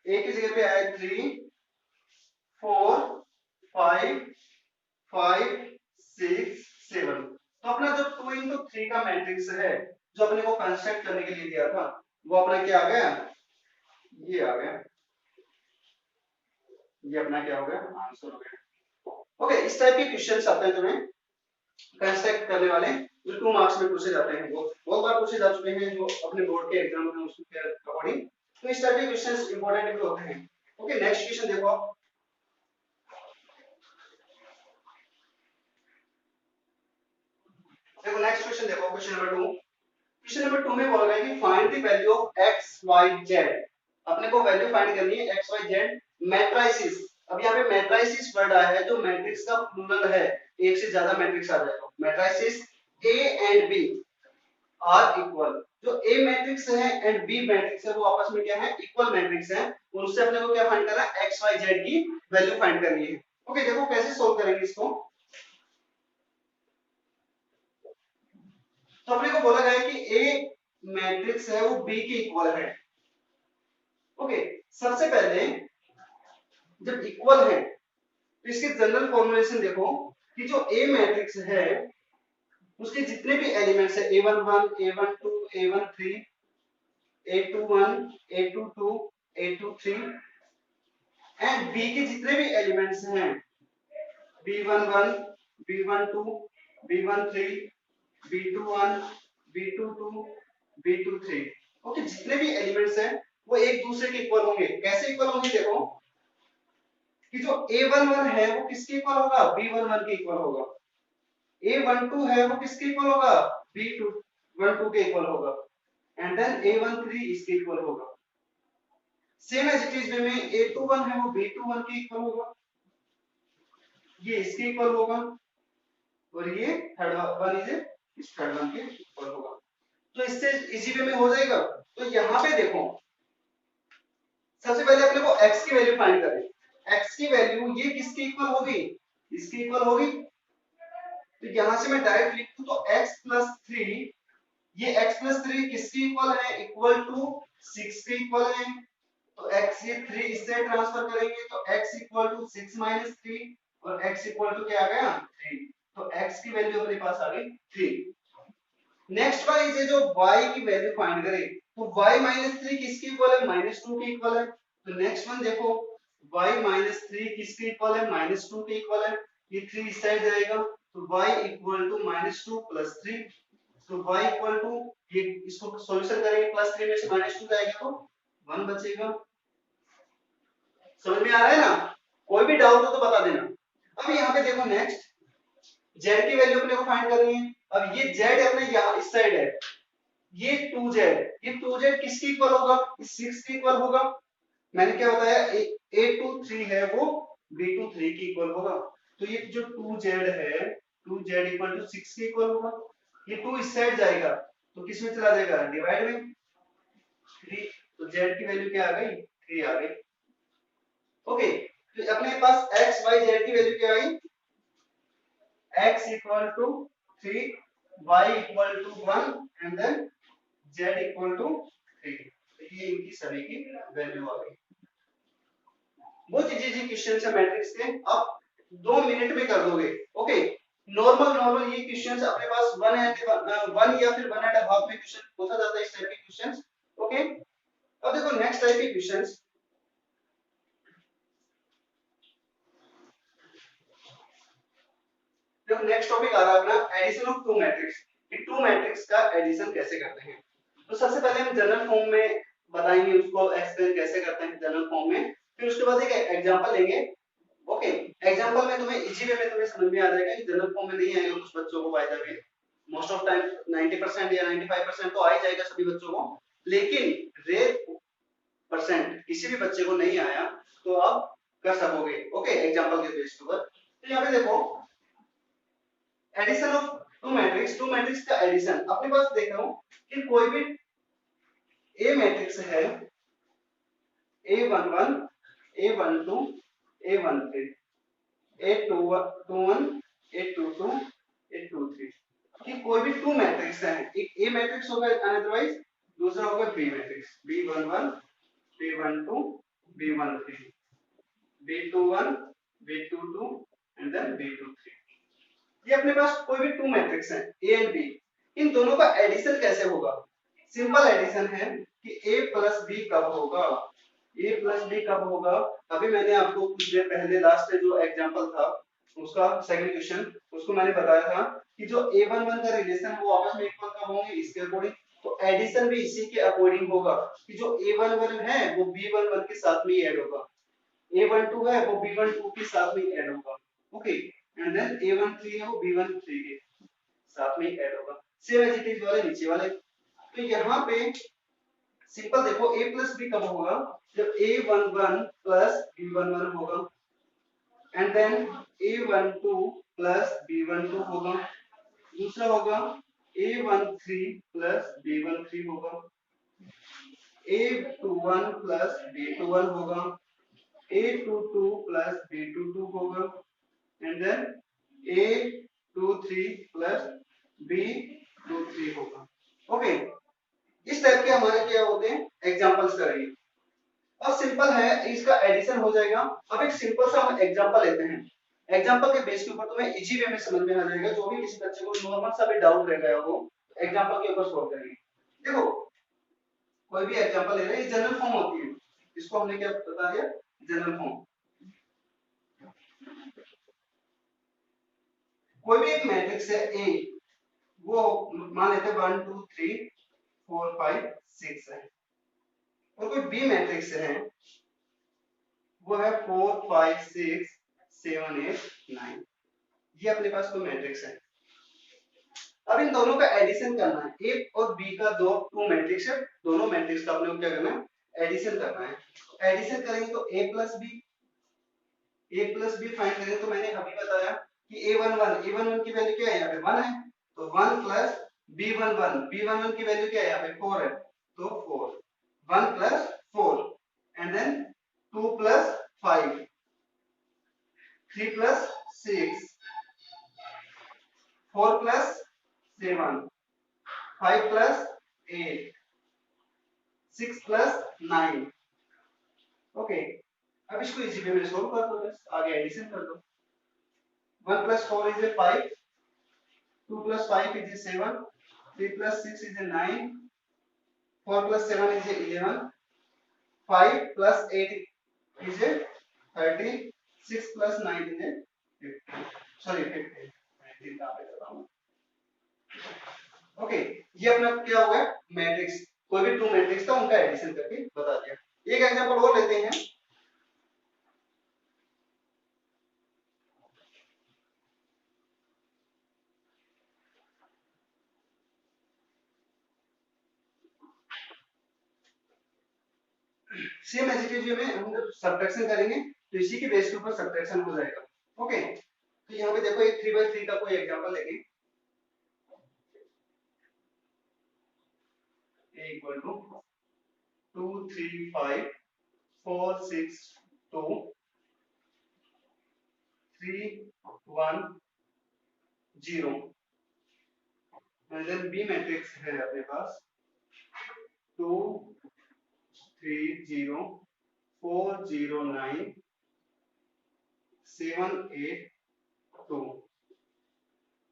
a की जगह पे आया 3 4 5 5 6 7। तो अपना जो 2 into 3 का मैट्रिक्स है जो अपने को कंस्ट्रक्ट करने के लिए दिया था वो अपना क्या आ गया, ये आ गया, ये अपना क्या हो गया, आंसर हो गया। ओके, इस टाइप के क्वेश्चंस आते हैं तुम्हें कंस्ट्रक्ट करने वाले जो 2 मार्क्स में पूछे जाते हैं, वो बहुत बार पूछे जा चुके हैं जो अपने बोर्ड के एग्जाम में उसके अकॉर्डिंग। तो इस टाइप के क्वेश्चंस इंपॉर्टेंट भी होते हैं। ओके, नेक्स्ट क्वेश्चन देखो, देखो नेक्स्ट क्वेश्चन देखो, क्वेश्चन नंबर 2। क्वेश्चन नंबर 2 में बोला गया कि find the value of x y z। अपने को वैल्यू फाइंड करनी है x y z मैट्रिसेस। अब यहाँ पे मैट्रिसेस वर्ड आया है जो मैट्रिक्स का प्लूरल है, एक से ज्यादा मैट्रिक्स आ जाए तो matrices A and B are equal. जो A मैट्रिक्स है एंड B मैट्रिक्स है वो आपस में क्या है, इक्वल मैट्रिक्स है। उनसे अपने को क्या फाइंड करना है, x y z की वैल्यू फाइंड करनी है। ओके, देखो कैसे सोल्व करेंगे इसको। तो अपने को बोला गया है कि A मैट्रिक्स है वो B के इक्वल है। ओके, सबसे पहले जब इक्वल है तो इसके जनरल फॉर्मूलेशन देखो कि जो A मैट्रिक्स है उसके जितने भी एलिमेंट्स है a11 a12 a13 a21 a22 a23 and B के जितने भी एलिमेंट्स हैं b11 b12 b13 b21 b22 b23, okay, जितने भी एलिमेंट्स हैं वो एक दूसरे के इक्वल होंगे। कैसे इक्वल होंगे, देखो कि जो a11 है वो किसके इक्वल होगा, b11 के इक्वल होगा। a12 है वो किसके इक्वल होगा, b12 के इक्वल होगा। एंड देन a13 इसके इक्वल होगा। Same as it is way में a21 है वो b21 के इक्वल होगा, ये इसके इक्वल होगा, और ये थर्ड वन इज इस थर्ड वन के इक्वल होगा। तो इससे इजी वे में हो जाएगा। तो यहाँ पे देखो सबसे पहले अपने को x की वैल्यू फाइंड करें। x की वैल्यू ये किसके इक्वल होगी, इसके इक्वल होगी। तो यहां से मैं डायरेक्ट लिखूं तो x प्लस 3, ये x प्लस 3 किसके इक्वल है, इक्वल टू 6 के इक्वल है। तो x ये 3 इससे ट्रांसफर करेंगे तो x इक्वल टू 6 माइनस 3 और x इक्वल टू क्या आ गया, 3। तो x की वैल्यू अपने पास आ गई 3। नेक्स्ट वाला इसे जो y की वैल्यू फाइंड करें तो y माइनस 3 किसके इक्वल है, माइनस 2 के इक्वल है। तो नेक्स्ट वन देखो y माइनस 3 किसके इक्वल है, माइनस 2 के इक्वल है। ये 3 इस साइड जाएगा तो y equal to minus 2 plus 3। तो y इक्वल टू, ये इसको सॉल्यूशन करेंगे, प्लस 3 में से माइनस 2 जाएगा तो 1 बचेगा। समझ में आ रहा है ना, कोई भी डाउट हो तो बता देना। अब यहाँ पे देखो नेक्स्ट z की वैल्यू अपने को फाइंड करनी है। अब ये z अपने यहाँ इस साइड है, ये 2z, ये 2z किसके इक्वल होगा, इस 6 के इक्वल होगा। मैंने क्या बताया, a23 है वो b23 के इक्वल होगा। तो ये जो 2z है 2z इक्वल टू 6 के इक्वल होगा। ये 2 इस साइड जाएगा तो किस में चला जाएगा, डिवाइड में, 3, तो z की वैल्यू क्या आ गई, 3 आ गई। ओके, तो अपने पास x y z की वैल्यू क्या आई, x equal to 3, y equal to 1 and then z equal to 3। तो ये इनकी सभी की वैल्यू आ गई। बहुत इजी क्वेश्चन है मैट्रिक्स के, आप 2 मिनट में कर दोगे। ओके, नॉर्मल ये क्वेश्चंस अपने पास 1 या फिर 1.5 में क्वेश्चन पूछा जाता है इस टाइप के क्वेश्चंस। ओके, अब देखो नेक्स्ट टाइप के क्वेश्चंस। देखो नेक्स्ट टॉपिक आ रहा है अपना एडिशन ऑफ टू मैट्रिक्स, कि टू मैट्रिक्स का एडिशन कैसे करते हैं। तो सबसे पहले हम जनरल फॉर्म में बताएंगे, उसको एक्सप्लेन कैसे करते हैं जनरल फॉर्म में, फिर उसके बाद एक एग्जांपल लेंगे। ओके, एग्जांपल में तुम्हें इजी वे में तुम्हें समझ में आ जाएगा, कि जनरल फॉर्म में नहीं आएगा कुछ बच्चों को, by the way most of time 90% या 95% तो आ ही जाएगा सभी बच्चों को, लेकिन रेयर परसेंट किसी भी बच्चे को नहीं आया तो आप कर सकोगे। ओके, एग्जांपल के बेस पर। तो यहाँ पे देखो एडिशन ऑफ टू मैट्रिक्स का एडिशन अपने पास देख रहा हूं कि कोई भी ए मैट्रिक्स है, A11 A12 A13 A21 A22 A23, कि कोई भी टू मैट्रिक्स है, एक ए मैट्रिक्स होगा अदरवाइज दूसरा होगा B matrix, B11 B12 B13 B21 B22 and then B23। ये अपने पास कोई भी टू मैट्रिक्स है ए एंड बी, इन दोनों का एडिशन कैसे होगा, सिंपल एडिशन है कि a प्लस बी कब होगा, a प्लस बी कब होगा। अभी मैंने आपको कुछ देर पहले लास्ट जो एग्जांपल था उसका सेकंड क्वेश्चन, उसको मैंने बताया था कि जो a11 का रिलेशन वो आपस में इक्वल कब होंगे, इसके अकॉर्डिंग। तो एडिशन भी इसी के अकॉर्डिंग होगा कि जो a11 है वो b11 के साथ में ऐड होगा, a12 है वो b12 के साथ में ऐड होगा। ओके, एंड देन a13 है वो b13 के साथ में ऐड होगा, सेम एज इट इज वाले नीचे वाले। तो यहाँ पे सिंपल देखो a प्लस बी कब होगा, जब a11 प्लस b11 होगा, and then a12 plus b12 होगा, दूसरा होगा a13 प्लस b13 होगा, a21 प्लस b21 होगा, a22 प्लस b22 होगा, and then a23 plus b23 होगा। ओके, इस टाइप के हमारे क्या होते हैं एग्जांपल्स करेंगे। अब सिंपल है, इसका एडिशन हो जाएगा। अब एक सिंपल सा हम एग्जांपल लेते हैं, एग्जांपल के बेस के ऊपर तुम्हें इजी वे में समझ में आ जाएगा, जो भी किसी बच्चे को नॉर्मल सा भी डाउट रह गया हो एग्जांपल के ऊपर सॉल्व करेंगे। देखो कोई भी एग्जांपल ले रहे हैं, ये जनरल फॉर्म होती है, इसको हमने क्या बता दिया, जनरल फॉर्म। कोई भी एक मैट्रिक्स है ए, वो मान लेते हैं 1 2 3 4 5 6 है, और कोई बी मैट्रिक्स है वो है 4 5 6 7 8 9, ये अपने पास कोई मैट्रिक्स है। अब इन दोनों का एडिशन करना है, ए और बी का दो टू मैट्रिक्स है, दोनों मैट्रिक्स का अपने को क्या करना है, एडिशन करना है। एडिशन करेंगे तो ए प्लस बी फाइंड करेंगे, तो मैंने अभी बताया कि a11 की वैल्यू क्या है यहाँ पे 1 है, तो 1 प्लस b11 की वैल्यू क्या है यहाँ पे 4 है, तो 4 1 plus 4 and then 2 plus 5 3 plus 6 4 plus 7 5 plus 8 6 plus 9। Okay, अब इसको इजी वे में सोल्व कर दो, बस आगे एडिशन कर दो। 1 plus 4 is a 5, 2 plus 5 is a 7, 3 plus 6 is a 9, 4 plus 7 is a 11, 5 plus 8 is a 13, 6 plus 9 is a 15, sorry 15, 19 कहाँ पे कर रहा हूँ। ओके, ये अपना क्या हुआ मैट्रिक्स, कोई भी टू मैट्रिक्स था उनका एडिशन करके बता दिया। एक एग्जांपल और लेते हैं, सेम एज इट इज में हम जब सब्ट्रैक्शन करेंगे तो इसी के बेस के ऊपर सब्ट्रैक्शन हो जाएगा। ओके, तो यहाँ पे देखो एक 3 by 3 का कोई एग्जांपल लेंगे। Equal to 2 3 5 4 6 2 3 1 0 and then B matrix है अपने पास 2 3 0 4 0 9 7 8 2।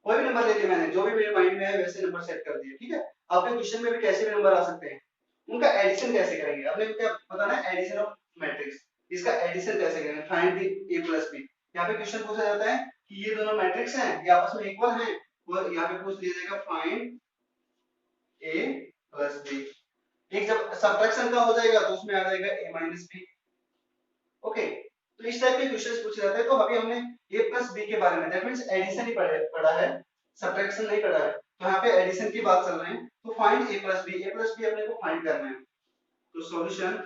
कोई भी नंबर ले लिया मैंने, जो भी मेरे माइंड में है वैसे नंबर सेट कर दिए, ठीक है। आपके क्वेश्चन में भी कैसे भी नंबर आ सकते हैं, उनका एडिशन कैसे करेंगे अपने को क्या बताना है, एडिशन ऑफ मैट्रिक्स। इसका एडिशन कैसे करेंगे, find the a plus b। यहाँ पे क्वेश्चन पूछा जाता है कि ये दोनों मैट्रिक्स हैं, ये आपस में इक्वल हैं, और यहाँ पे पूछ दिया जाएगा फाइंड a प्लस b। एक जब सब्ट्रैक्शन का हो जाएगा तो उसमें आ जाएगा a माइनस b। ओके, तो इस टाइप के क्वेश्चंस पूछे जाते हैं। तो अभी हमने a प्लस b के बारे में, दैट मींस एडिशन ही पढ़ा है, सब्ट्रैक्शन नहीं पढ़ा है। तो यहाँ पे एडिशन की बात चल रही है, तो फाइंड a प्लस b, अपने को फाइंड करना है। तो सॉल्यूशन,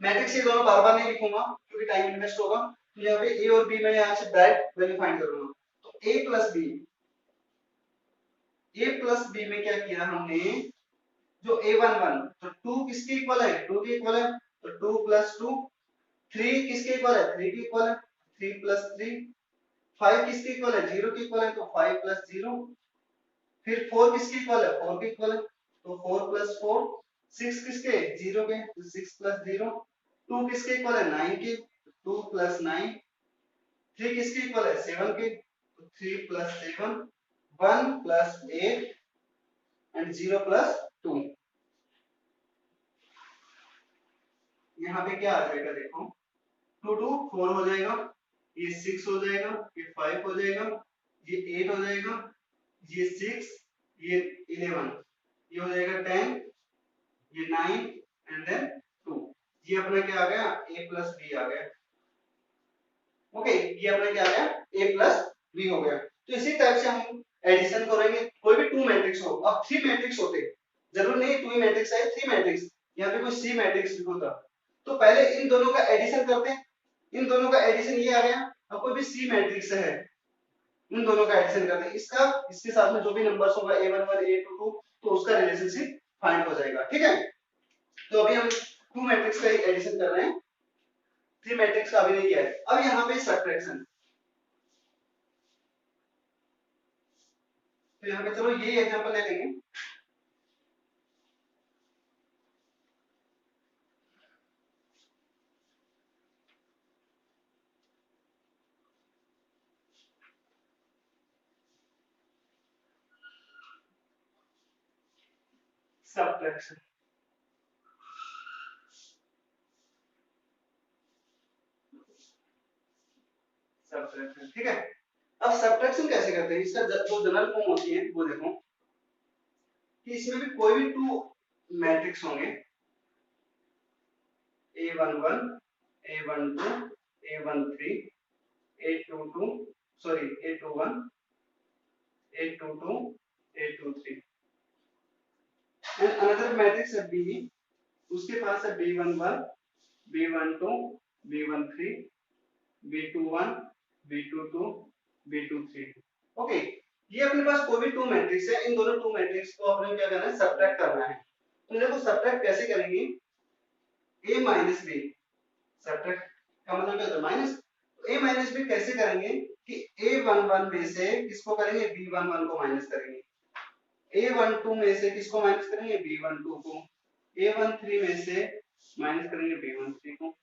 मैट्रिक्स ये दोनों बार बार नहीं लिखूंगा क्योंकि टाइम इन्वेस्ट होगा। तो यहाँ पे a और b मैं यहाँ से डायरेक्ट वैल्यू फाइंड करूंगा। तो a प्लस b में क्या किया हमने, जो a11, तो 2 किसके इक्वल है, 2 के इक्वल है, तो 2 प्लस 2। 3 किसके इक्वल है, 3 के इक्वल है, 3 प्लस 3। 5 किसके इक्वल है, 0 के इक्वल है, तो 5 प्लस 0। फिर 4 किसके इक्वल है, 4 के इक्वल है, तो 4 प्लस 4। 6 किसके, 0 के, तो 6 प्लस 0। 2 किसके इक्वल है, 9 के, 2 प्लस 9। 3 किसके इक्वल है, 7 के, तो 3 प्लस 7। 1 plus 8 and 0 plus 2। यहाँ पे क्या आ जाएगा देखो, 2 2 4 हो जाएगा, ये 6 हो जाएगा, ये 5 हो जाएगा, ये 8 हो जाएगा, ये 6, ये 11, ये हो जाएगा 10, ये 9 एंड देन 2। ये अपना क्या आ गया, a प्लस b आ गया। ओके, ये अपना क्या आ गया, a प्लस b हो गया। तो इसी टाइप से हम एडिशन करेंगे, कोई भी टू मैट्रिक्स हो। अब थ्री मैट्रिक्स होते, जरूर नहीं टू ही मैट्रिक्स है, थ्री मैट्रिक्स, यहाँ पे कोई सी मैट्रिक्स भी होता, तो पहले इन दोनों का एडिशन करते हैं। इन दोनों का एडिशन ये आ गया। अब कोई भी सी मैट्रिक्स है, इन दोनों का एडिशन करते हैं, इसका इसके साथ में जो भी नंबर्स होगा a11 a22, तो उसका रिलेशनशिप फाइंड हो जाएगा, ठीक है। तो अभी हम टू मैट्रिक्स का एडिशन कर रहे हैं, थ्री मैट्रिक्स का अभी नहीं किया है। अब यहाँ पे सब्ट्रैक्शन, तो यहाँ पे चलो ये एग्जांपल ले लेंगे। सब्ट्रैक्शन, सब्ट्रैक्शन, ठीक है। अब सब्ट्रैक्शन कैसे करते हैं, इसका जो जनरल फॉर्म होती है वो देखो कि इसमें भी कोई भी टू मैट्रिक्स होंगे, a11 a12 a13 a22, sorry a21 a22 a23 and another matrix है b, उसके पास है b11 b12 b13 b21 b22 b23। Okay, ये अपने पास कोई भी टू मैट्रिक्स है, इन दोनों टू मैट्रिक्स को अपने क्या करना है, सब्ट्रैक्ट करना है। तो देखो सब्ट्रैक्ट कैसे करेंगे, a माइनस b, सब्ट्रैक्ट का मतलब क्या होता है, माइनस। तो a माइनस b कैसे करेंगे कि a11 में से किसको करेंगे, b11 को माइनस करेंगे, a12 में से किसको माइनस करेंगे, b12 को, a13 में से माइनस करेंगे b13 को,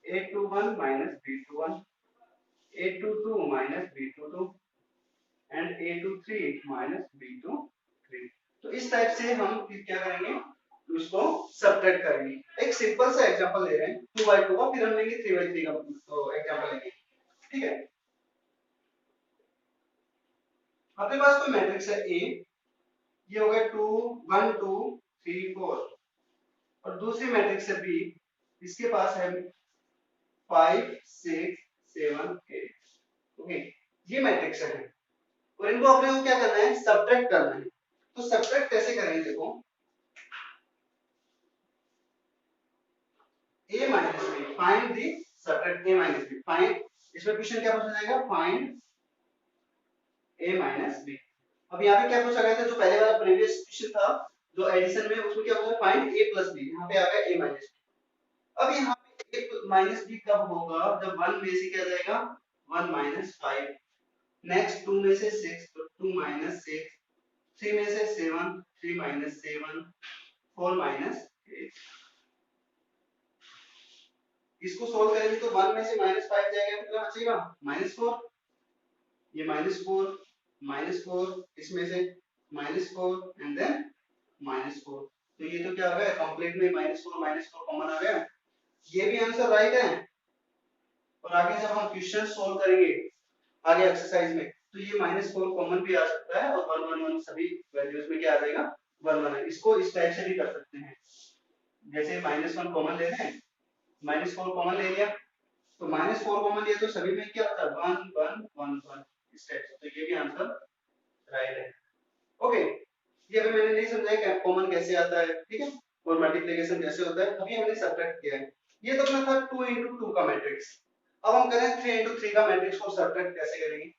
a21 minus b21, a22 minus b22 and a23 minus b23। तो इस टाइप से हम क्या करेंगे, उसको सब्ट्रैक्ट करेंगे। एक सिंपल सा एग्जांपल ले रहे हैं 2/2 का, फिर हम लेंगे 3/3 का एग्जांपल लेंगे, ठीक है। अपने पास कोई मैट्रिक्स है A, ये हो गया 2 1 2 3 4, और दूसरी मैट्रिक्स है B, इसके पास है 5 6 7 8। ओके, ये मैट्रिक्स है, और इनको अपने को क्या करना है, सब्ट्रैक्ट करना है। तो सब्ट्रैक्ट कैसे करेंगे देखो, a minus b, find the subtract a minus b, find, इसमें क्वेश्चन क्या पूछा जाएगा, find a minus b। अब यहाँ पे क्या पूछा गया था, जो पहले वाला प्रीवियस क्वेश्चन था जो एडिशन में उसमें क्या होगा, फाइंड a प्लस b, यहाँ पे आ गया a माइनस b। अब यहाँ पे a माइनस b कब होगा, जब 1 में से क्या जाएगा 1 माइनस 5, नेक्स्ट 2 में से 6 तो 2 माइनस 6, 3 में से 7 3 माइनस 7, 4 माइनस 8। इसको सोल्व करेंगे तो 1 में से माइनस 5 जाएगा, कितना बचेगा -4, ये -4 -4, इसमें से -4 एंड देन -4, तो ये तो क्या आ गया कंप्लीट में -4 कॉमन आ गया, ये भी आंसर राइट है। और आगे जब हम क्वेश्चन सोल्व करेंगे आगे एक्सरसाइज में, तो ये -4 कॉमन भी आ सकता है और 1 1 1 सभी वैल्यूज में क्या आ जाएगा 1 1 है। इसको इस टाइप से भी कर सकते हैं, जैसे -1 कॉमन लेते हैं, -4 कॉमन ले लिया तो -4 कॉमन लिया तो सभी में क्या होता है 1 1 1 1 इस टाइप से, तो ये भी आंसर राइट है। ओके, ये अभी मैंने नहीं समझाया कि कॉमन कैसे आता है, ठीक है, और मल्टीप्लिकेशन कैसे होता है, अभी हमने सब्ट्रैक्ट किया है। ये तो अपना था 2 into 2 का मैट्रिक्स। अब हम करें 3 into 3 का मैट्रिक्स को सब्ट्रैक्ट कैसे करेंगे।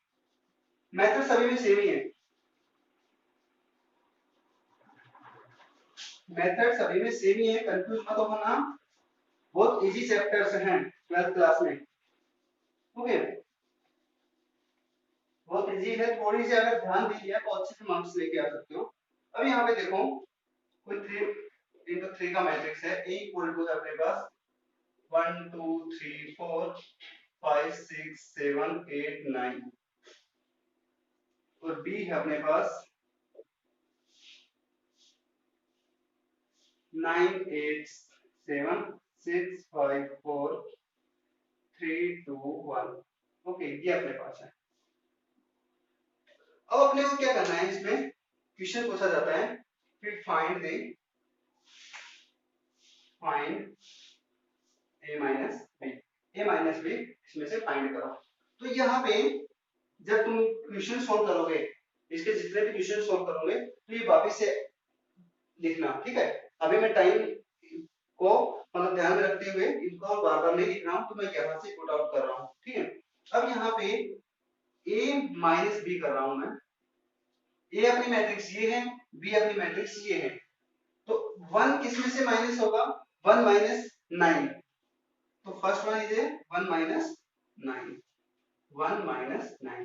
मेथड सभी में सेम ही है, मेथड सभी में सेम ही है, कंफ्यूज मत होना, बहुत इजी चैप्टर्स हैं 12th क्लास में। ओके, बहुत इजी है, थोड़ी सी अगर ध्यान दीजिए तो अच्छे से मार्क्स लेके आ सकते हो। अब यहाँ पे देखो कोई 3 into 3 का मैट्रिक्स है, a इक्वल टू अपने पास 1 2 3 4 5 6 7 8 9 और b है अपने पास 9 8 7 6 5 4 3 2 1। ओके, ये अपने पास है। अब अपने को क्या करना है, इसमें क्वेश्चन पूछा जाता है फिर फाइंड a माइनस b इसमें से फाइंड करो। तो यहाँ पे जब तुम क्वेश्चन सॉल्व करोगे, इसके जितने भी क्वेश्चन सॉल्व करोगे तो ये वापस से लिखना, ठीक है। अभी मैं टाइम को मतलब ध्यान में रखते हुए इनको बार बार नहीं लिख रहा हूँ, तो मैं यहाँ से पुट आउट कर रहा हूँ, ठीक है। अब यहाँ पे a माइनस b कर रहा हूँ मैं, a अपनी मैट्रिक्स ये है, b अपनी मैट्रिक्स ये है, तो 1 किसमें से माइनस होगा 1 माइनस 9, तो first one is 1 minus 9, 1 minus 9।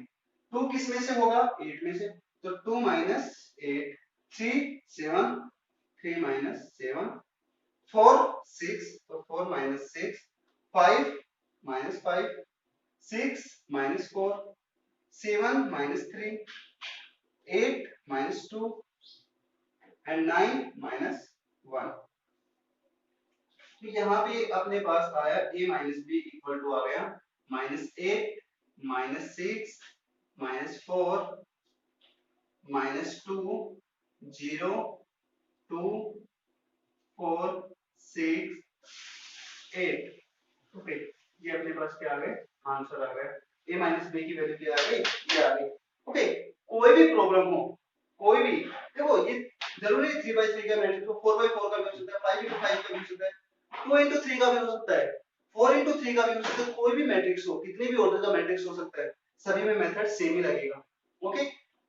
2 किस में से होगा 8 में से, तो 2 माइनस 8, 3 7, 3 माइनस 7, 4 6, तो 4 minus 6, 5 minus 5, 6 minus 4, 7 minus 3, 8 minus 2 and 9 minus 1। तो यहाँ पे अपने पास आया a minus B equal to आ गया -8 -6 -4 -2 0 2 4 6 8। ओके, ये अपने पास क्या आ गए आंसर आ गया, a माइनस बी की वैल्यू क्या आ गई, ये आ गई। ओके, कोई भी प्रॉब्लम हो, कोई भी, देखो ये जरूरी 3/3 का मैट्रिक्स हो, 4/4 का भी हो सकता है, 5/5 का भी हो सकता है, 2/3 का भी हो सकता है, 4/3 का भी हो सकता है, कोई भी मैट्रिक्स हो, कितने भी ऑर्डर का मैट्रिक्स हो सकता है, सभी में मेथड सेम ही लगेगा। ओके,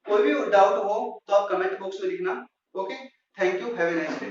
कोई भी डाउट हो तो आप कमेंट बॉक्स में लिखना। Okay, thank you, have a nice day.